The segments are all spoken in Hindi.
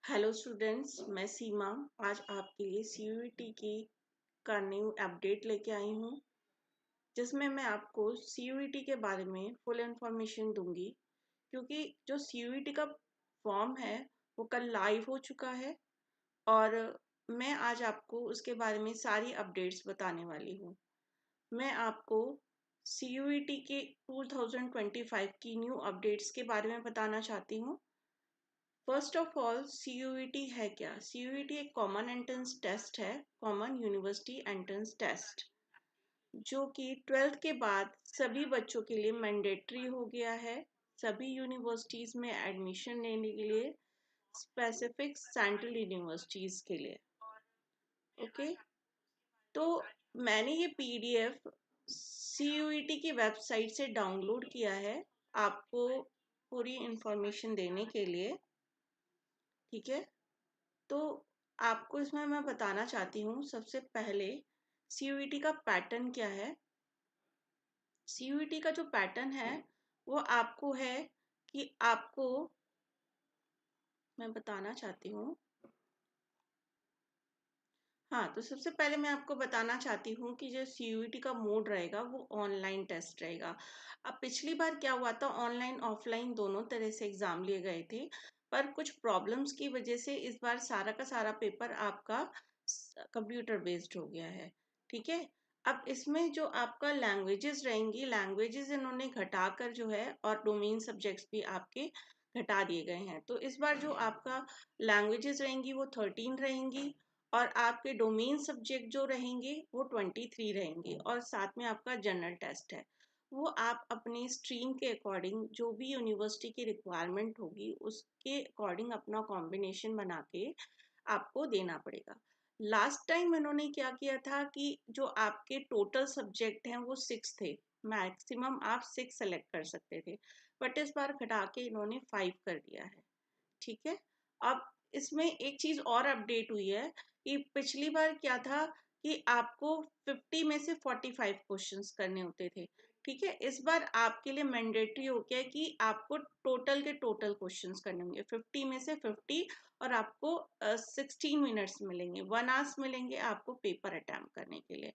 हेलो स्टूडेंट्स, मैं सीमा आज आपके लिए सीयूईटी की का न्यू अपडेट लेके आई हूँ, जिसमें मैं आपको सीयूईटी के बारे में फुल इंफॉर्मेशन दूंगी। क्योंकि जो सीयूईटी का फॉर्म है वो कल लाइव हो चुका है और मैं आज आपको उसके बारे में सारी अपडेट्स बताने वाली हूँ। मैं आपको सीयूईटी के 2025 की न्यू अपडेट्स के बारे में बताना चाहती हूँ। फर्स्ट ऑफ ऑल, सीयूईटी है क्या? सीयूईटी एक कॉमन एंट्रेंस टेस्ट है, कॉमन यूनिवर्सिटी एंट्रेंस टेस्ट, जो कि 12th के बाद सभी बच्चों के लिए मैंडेटरी हो गया है। सभी यूनिवर्सिटीज में एडमिशन लेने के लिए, स्पेसिफिक सेंट्रल यूनिवर्सिटीज के लिए। ओके, तो मैंने ये पीडीएफ सीयूईटी की वेबसाइट से डाउनलोड किया है आपको पूरी इंफॉर्मेशन देने के लिए। ठीक है, तो आपको इसमें मैं बताना चाहती हूँ, सबसे पहले सीयूईटी का पैटर्न क्या है। सीयूईटी का जो पैटर्न है वो आपको है कि आपको मैं बताना चाहती हूँ। हाँ, तो सबसे पहले मैं आपको बताना चाहती हूँ कि जो सीयूईटी का मोड रहेगा वो ऑनलाइन टेस्ट रहेगा। अब पिछली बार क्या हुआ था, ऑनलाइन ऑफलाइन दोनों तरह से एग्जाम लिए गए थे, पर कुछ प्रॉब्लम्स की वजह से इस बार सारा का सारा पेपर आपका कंप्यूटर बेस्ड हो गया है। ठीक है, अब इसमें जो आपका लैंग्वेजेस रहेंगी, लैंग्वेजेस इन्होंने घटाकर जो है, और डोमेन सब्जेक्ट्स भी आपके घटा दिए गए हैं। तो इस बार जो आपका लैंग्वेजेस रहेंगी वो 13 रहेंगी, और आपके डोमेन सब्जेक्ट जो रहेंगे वो 23 रहेंगे, और साथ में आपका जनरल टेस्ट है। वो आप अपनी स्ट्रीम के अकॉर्डिंग, जो भी यूनिवर्सिटी की रिक्वायरमेंट होगी उसके अकॉर्डिंग अपना कॉम्बिनेशन बना के आपको देना पड़ेगा। लास्ट टाइम इन्होंने क्या किया था कि जो आपके टोटल सब्जेक्ट हैं वो 6 थे, मैक्सिमम आप 6 सेलेक्ट कर सकते थे, बट इस बार घटा के इन्होंने 5 कर दिया है। ठीक है, अब इसमें एक चीज और अपडेट हुई है कि पिछली बार क्या था कि आपको 50 में से 45 क्वेश्चंस करने होते थे। ठीक है, इस बार आपके लिए मैंडेटरी हो गया है कि आपको टोटल के टोटल क्वेश्चंस करने होंगे, 50 में से 50, और आपको 16 मिनट्स मिलेंगे, 1 आवर्स मिलेंगे आपको पेपर अटेम्प्ट करने के लिए।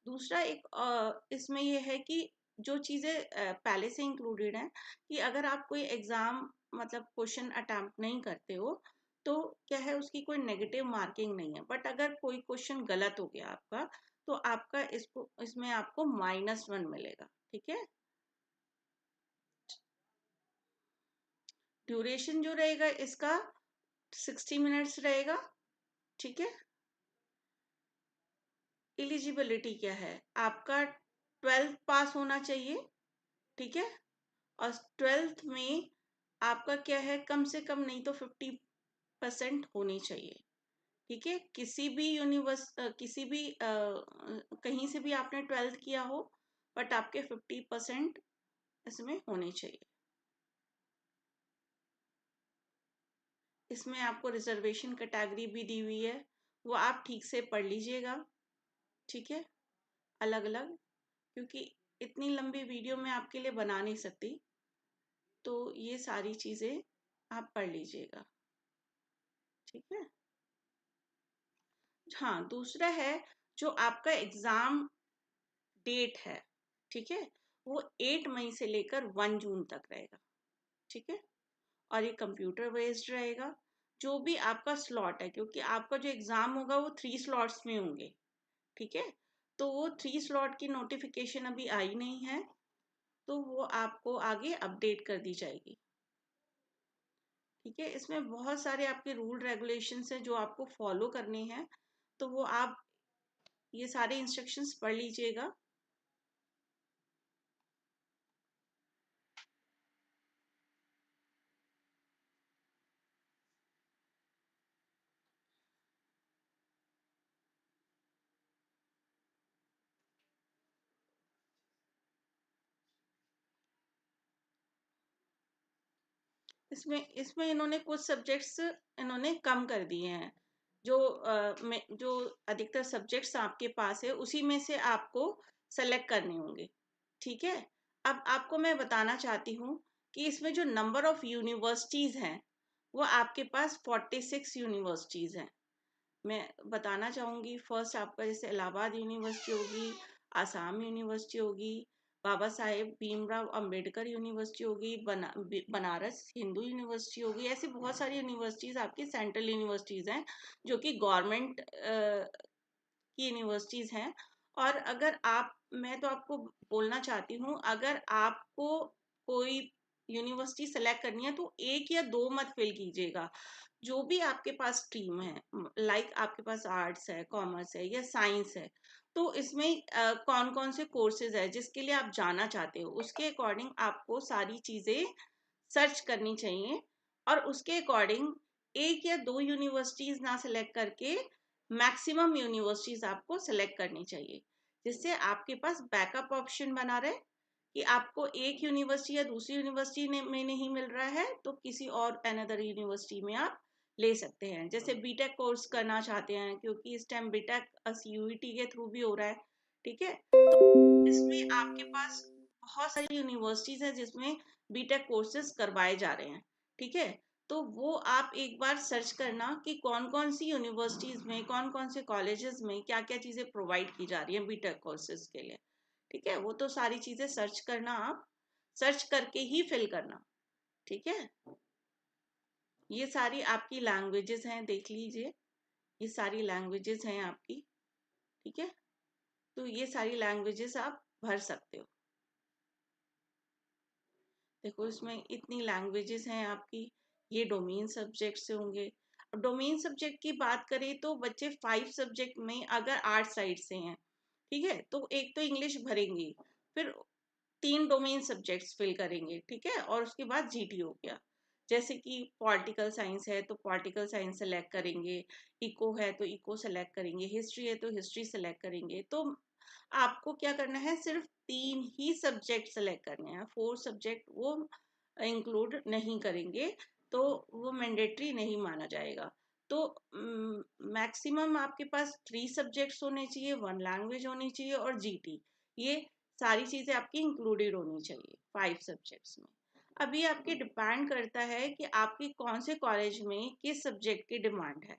दूसरा एक इसमें यह है कि जो चीजें पहले से इंक्लूडेड हैं कि अगर आप कोई एग्जाम मतलब क्वेश्चन अटेम्प्ट नहीं करते हो तो क्या है, उसकी कोई नेगेटिव मार्किंग नहीं है, बट अगर कोई क्वेश्चन गलत हो गया आपका तो आपका इसमें आपको -1 मिलेगा। ठीक है, ड्यूरेशन जो रहेगा इसका 60 मिनट्स रहेगा। ठीक है, एलिजिबिलिटी क्या है, आपका 12th पास होना चाहिए। ठीक है, और 12th में आपका क्या है, कम से कम नहीं तो 50% होनी चाहिए। ठीक है, किसी भी कहीं से भी आपने 12th किया हो, बट आपके 50% इसमें होने चाहिए। इसमें आपको रिजर्वेशन कैटेगरी भी दी हुई है, वो आप ठीक से पढ़ लीजिएगा। ठीक है, अलग अलग, क्योंकि इतनी लंबी वीडियो मैं आपके लिए बना नहीं सकती, तो ये सारी चीजें आप पढ़ लीजिएगा। ठीक है, हाँ, दूसरा है जो आपका एग्जाम डेट है। ठीक है, वो 8 मई से लेकर 1 जून तक रहेगा। ठीक है, और ये कंप्यूटर बेस्ड रहेगा। जो भी आपका स्लॉट है, क्योंकि आपका जो एग्जाम होगा वो 3 स्लॉट्स में होंगे। ठीक है, तो वो 3 स्लॉट की नोटिफिकेशन अभी आई नहीं है, तो वो आपको आगे अपडेट कर दी जाएगी। ठीक है, इसमें बहुत सारे आपके रूल रेगुलेशंस हैं जो आपको फॉलो करने हैं, तो वो आप ये सारे इंस्ट्रक्शंस पढ़ लीजिएगा। इसमें इसमें इन्होंने कुछ सब्जेक्ट्स इन्होंने कम कर दिए हैं। जो अधिकतर सब्जेक्ट्स आपके पास है उसी में से आपको सेलेक्ट करने होंगे। ठीक है, अब आपको मैं बताना चाहती हूँ कि इसमें जो नंबर ऑफ यूनिवर्सिटीज हैं वो आपके पास 46 यूनिवर्सिटीज हैं। मैं बताना चाहूंगी, फर्स्ट आपका जैसे इलाहाबाद यूनिवर्सिटी होगी, आसाम यूनिवर्सिटी होगी, बाबा साहेब भीमराव अंबेडकर यूनिवर्सिटी होगी, बनारस हिंदू यूनिवर्सिटी होगी। ऐसी बहुत सारी यूनिवर्सिटीज आपकी सेंट्रल यूनिवर्सिटीज हैं जो कि गवर्नमेंट की यूनिवर्सिटीज हैं। और अगर आप, मैं तो आपको बोलना चाहती हूँ, अगर आपको कोई यूनिवर्सिटी सेलेक्ट करनी है तो एक या दो मत फिल कीजिएगा। जो भी आपके पास स्ट्रीम है, लाइक आपके पास आर्ट्स है, कॉमर्स है या साइंस है, तो इसमें कौन कौन से कोर्सेज है जिसके लिए आप जाना चाहते हो, उसके अकॉर्डिंग आपको सारी चीजें सर्च करनी चाहिए। और उसके अकॉर्डिंग एक या दो यूनिवर्सिटीज ना सिलेक्ट करके मैक्सिमम यूनिवर्सिटीज आपको सिलेक्ट करनी चाहिए, जिससे आपके पास बैकअप ऑप्शन बना रहे कि आपको एक यूनिवर्सिटी या दूसरी यूनिवर्सिटी में नहीं मिल रहा है तो किसी और अनदर यूनिवर्सिटी में आप ले सकते हैं। जैसे बीटेक कोर्स करना चाहते हैं, क्योंकि इस टाइम बीटेक सीयूईटी के थ्रू भी हो रहा है, ठीक है, इसमें आपके पास बहुत सारी यूनिवर्सिटीज हैं जिसमें बीटेक कोर्सेज करवाए जा रहे हैं, ठीक है। तो वो आप एक बार सर्च करना कि कौन कौन सी यूनिवर्सिटीज में, कौन कौन से कॉलेजेस में क्या क्या चीजें प्रोवाइड की जा रही हैं बीटेक कोर्सेज के लिए, ठीक है। वो तो सारी चीजें सर्च करना, आप सर्च करके ही फिल करना, ठीक है। ये सारी आपकी लैंग्वेजेस हैं, देख लीजिए, ये सारी लैंग्वेजेस हैं आपकी, ठीक है। तो ये सारी लैंग्वेजेस आप भर सकते हो। देखो इसमें इतनी लैंग्वेजेस हैं आपकी, ये डोमेन सब्जेक्ट से होंगे। अब डोमेन सब्जेक्ट की बात करें तो बच्चे 5 सब्जेक्ट में अगर आर्ट साइड से हैं, ठीक है, तो एक तो इंग्लिश भरेंगे, फिर 3 डोमेन सब्जेक्ट्स फिल करेंगे, ठीक है, और उसके बाद जीटी हो गया। जैसे कि पॉलिटिकल साइंस है तो पॉलिटिकल साइंस सेलेक्ट करेंगे, इको है तो इको सेलेक्ट करेंगे, हिस्ट्री है तो हिस्ट्री सेलेक्ट करेंगे। तो आपको क्या करना है, सिर्फ 3 ही सब्जेक्ट सेलेक्ट करने हैं, 4 सब्जेक्ट वो इंक्लूड नहीं करेंगे, तो वो मैंडेटरी नहीं माना जाएगा। तो मैक्सिमम आपके पास 3 सब्जेक्ट्स होने चाहिए, 1 लैंग्वेज होनी चाहिए और जीटी, ये सारी चीजें आपकी इंक्लूडेड होनी चाहिए 5 सब्जेक्ट्स में। अभी आपके डिपेंड करता है कि आपकी कौन से कॉलेज में किस सब्जेक्ट की डिमांड है।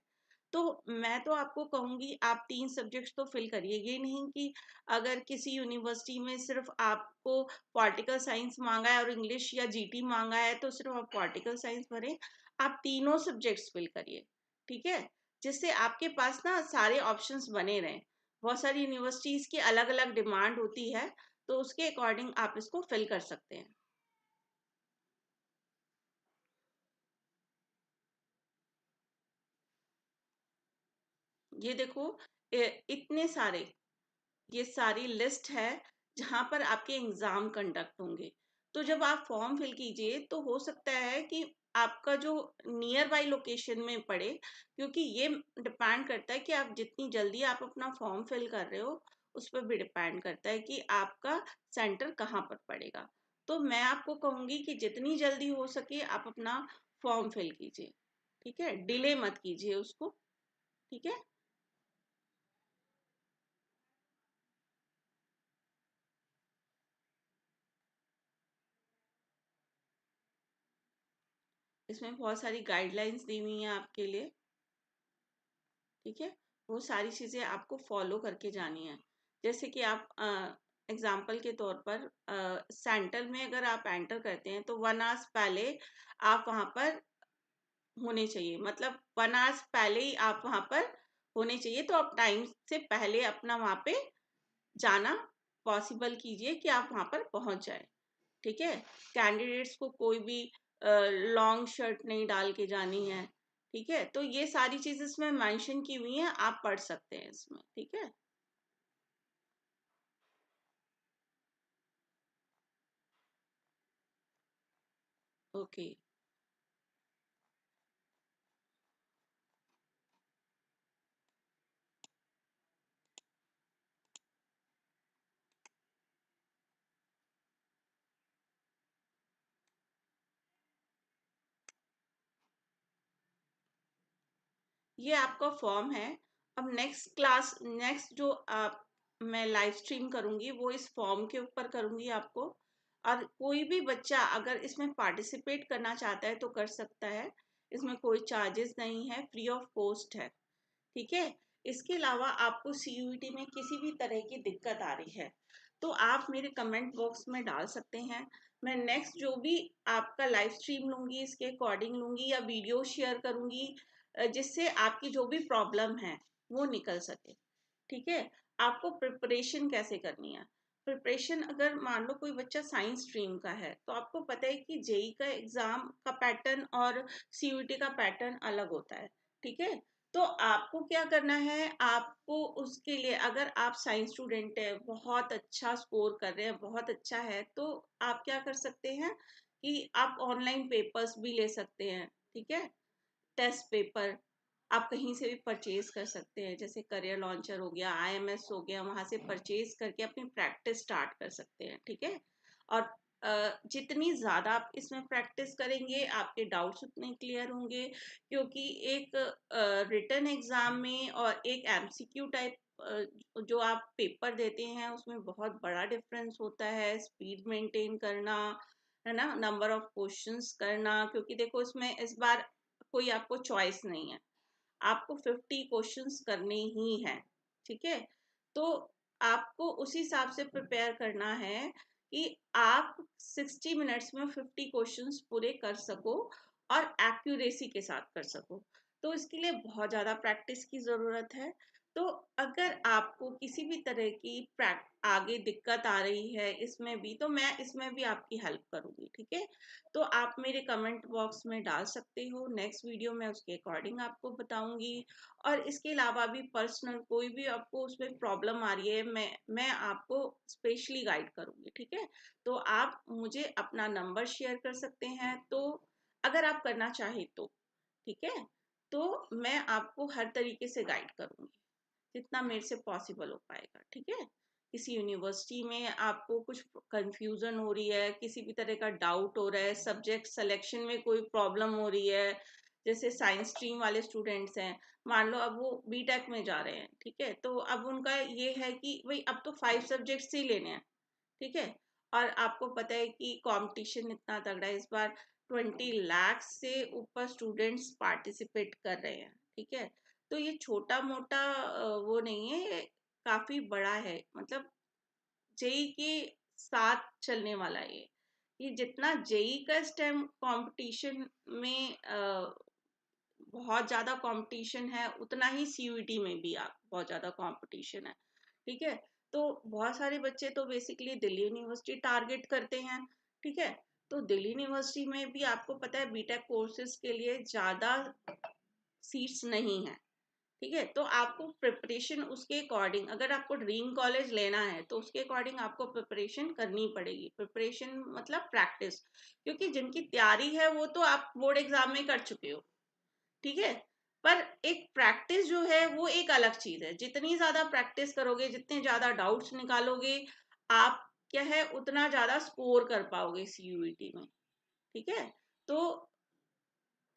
तो मैं तो आपको कहूंगी आप 3 सब्जेक्ट्स तो फिल करिए। ये नहीं कि अगर किसी यूनिवर्सिटी में सिर्फ आपको पॉलिटिकल साइंस मांगा है और इंग्लिश या जीटी मांगा है तो सिर्फ आप पॉलिटिकल साइंस भरें, आप तीनों सब्जेक्ट्स फिल करिए, ठीक है, जिससे आपके पास ना सारे ऑप्शंस बने रहें। बहुत सारी यूनिवर्सिटीज की अलग अलग डिमांड होती है, तो उसके अकॉर्डिंग आप इसको फिल कर सकते हैं। ये देखो, इतने सारे, ये सारी लिस्ट है जहां पर आपके एग्जाम कंडक्ट होंगे। तो जब आप फॉर्म फिल कीजिए तो हो सकता है कि आपका जो नियर बाई लोकेशन में पड़े, क्योंकि ये डिपेंड करता है कि आप जितनी जल्दी आप अपना फॉर्म फिल कर रहे हो, उस पर भी डिपेंड करता है कि आपका सेंटर कहाँ पर पड़ेगा। तो मैं आपको कहूंगी कि जितनी जल्दी हो सके आप अपना फॉर्म फिल कीजिए, ठीक है, डिले मत कीजिए उसको, ठीक है। इसमें बहुत सारी गाइडलाइंस दी हुई हैं आपके लिए, ठीक है। वो सारी चीजें आपको फॉलो करके जानी है। जैसे कि आप एग्जाम्पल के तौर पर सेंटर में अगर आप एंटर करते हैं तो 1 आवर्स पहले आप वहां पर होने चाहिए, मतलब 1 आवर्स पहले ही आप वहां पर होने चाहिए। तो आप टाइम से पहले अपना वहां पे जाना पॉसिबल कीजिए कि आप वहां पर पहुंच जाए, ठीक है। कैंडिडेट्स को कोई भी लॉन्ग शर्ट नहीं डाल के जानी है, ठीक है। तो ये सारी चीज इसमें मेंशन की हुई है, आप पढ़ सकते हैं इसमें, ठीक है। ओके। ये आपका फॉर्म है। अब नेक्स्ट क्लास, नेक्स्ट जो आप, मैं लाइव स्ट्रीम करूंगी वो इस फॉर्म के ऊपर करूंगी आपको। और कोई भी बच्चा अगर इसमें पार्टिसिपेट करना चाहता है तो कर सकता है। इसमें कोई चार्जेस नहीं है, फ्री ऑफ कॉस्ट है। ठीक है। इसके अलावा आपको सीयूईटी में किसी भी तरह की दिक्कत आ रही है तो आप मेरे कमेंट बॉक्स में डाल सकते हैं। मैं नेक्स्ट जो भी आपका लाइव स्ट्रीम लूंगी इसके अकॉर्डिंग लूंगी या वीडियो शेयर करूंगी जिससे आपकी जो भी प्रॉब्लम है वो निकल सके। ठीक है। आपको प्रिपरेशन कैसे करनी है? प्रिपरेशन, अगर मान लो कोई बच्चा साइंस स्ट्रीम का है तो आपको पता है कि जेई का एग्जाम का पैटर्न और सीयूईटी का पैटर्न अलग होता है। ठीक है। तो आपको क्या करना है, आपको उसके लिए, अगर आप साइंस स्टूडेंट है, बहुत अच्छा स्कोर कर रहे हैं, बहुत अच्छा है, तो आप क्या कर सकते हैं कि आप ऑनलाइन पेपर्स भी ले सकते हैं। ठीक है। टेस्ट पेपर आप कहीं से भी परचेज कर सकते हैं, जैसे करियर लॉन्चर हो गया, आईएमएस हो गया, वहां से परचेज करके अपनी प्रैक्टिस स्टार्ट कर सकते हैं। ठीक है। और जितनी ज्यादा आप इसमें प्रैक्टिस करेंगे आपके डाउट्स उतने क्लियर होंगे, क्योंकि एक रिटन एग्जाम में और एक एमसीक्यू टाइप जो आप पेपर देते हैं उसमें बहुत बड़ा डिफरेंस होता है। स्पीड मेंटेन करना, है ना, नंबर ऑफ क्वेश्चंस करना, क्योंकि देखो इसमें इस बार कोई आपको चॉइस नहीं है, आपको 50 क्वेश्चंस करने ही हैं। ठीक है। तो आपको उस हिसाब से प्रिपेयर करना है कि आप 60 मिनट्स में 50 क्वेश्चंस पूरे कर सको और एक्यूरेसी के साथ कर सको। तो इसके लिए बहुत ज़्यादा प्रैक्टिस की ज़रूरत है। तो अगर आपको किसी भी तरह की आगे दिक्कत आ रही है इसमें भी, तो मैं इसमें भी आपकी हेल्प करूंगी। ठीक है। तो आप मेरे कमेंट बॉक्स में डाल सकते हो, नेक्स्ट वीडियो में उसके अकॉर्डिंग आपको बताऊंगी। और इसके अलावा भी पर्सनल कोई भी आपको उसमें प्रॉब्लम आ रही है, मैं आपको स्पेशली गाइड करूंगी। ठीक है। तो आप मुझे अपना नंबर शेयर कर सकते हैं, तो अगर आप करना चाहे तो। ठीक है। तो मैं आपको हर तरीके से गाइड करूंगी जितना मेरे से पॉसिबल हो पाएगा। ठीक है। किसी यूनिवर्सिटी में आपको कुछ कंफ्यूजन हो रही है, किसी भी तरह का डाउट हो रहा है, सब्जेक्ट सिलेक्शन में कोई प्रॉब्लम हो रही है, जैसे साइंस स्ट्रीम वाले स्टूडेंट्स हैं, मान लो अब वो बीटेक में जा रहे हैं। ठीक है। तो अब उनका ये है कि भाई अब तो 5 सब्जेक्ट्स ही लेने हैं। ठीक है। और आपको पता है कि कंपटीशन इतना तगड़ा है इस बार, 20 लाख से ऊपर स्टूडेंट्स पार्टिसिपेट कर रहे हैं। ठीक है। तो ये छोटा मोटा वो नहीं है, ये काफी बड़ा है, मतलब जेई के साथ चलने वाला ये जितना जेई का स्टेम कंपटीशन में बहुत ज्यादा कंपटीशन है, उतना ही सीयूईटी में भी आप बहुत ज्यादा कंपटीशन है। ठीक है। तो बहुत सारे बच्चे तो बेसिकली दिल्ली यूनिवर्सिटी टारगेट करते हैं। ठीक है। तो दिल्ली यूनिवर्सिटी में भी आपको पता है बीटेक कोर्सेज के लिए ज्यादा सीट्स नहीं है। ठीक है। तो आपको प्रिपरेशन उसके अकॉर्डिंग, अगर आपको ड्रीम कॉलेज लेना है तो उसके अकॉर्डिंग आपको प्रिपरेशन करनी पड़ेगी। प्रिपरेशन मतलब प्रैक्टिस, क्योंकि जिनकी तैयारी है वो तो आप बोर्ड एग्जाम में कर चुके हो। ठीक है। पर एक प्रैक्टिस जो है वो एक अलग चीज है, जितनी ज्यादा प्रैक्टिस करोगे, जितने ज्यादा डाउट्स निकालोगे, आप क्या है उतना ज्यादा स्कोर कर पाओगे सीयूईटी में। ठीक है। तो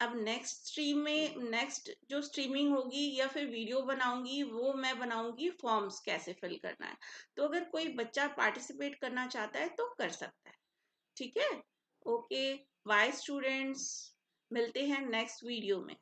अब नेक्स्ट स्ट्रीम में नेक्स्ट जो स्ट्रीमिंग होगी या फिर वीडियो बनाऊंगी, वो मैं बनाऊंगी फॉर्म्स कैसे फिल करना है। तो अगर कोई बच्चा पार्टिसिपेट करना चाहता है तो कर सकता है। ठीक है। ओके। बाय स्टूडेंट्स, मिलते हैं नेक्स्ट वीडियो में।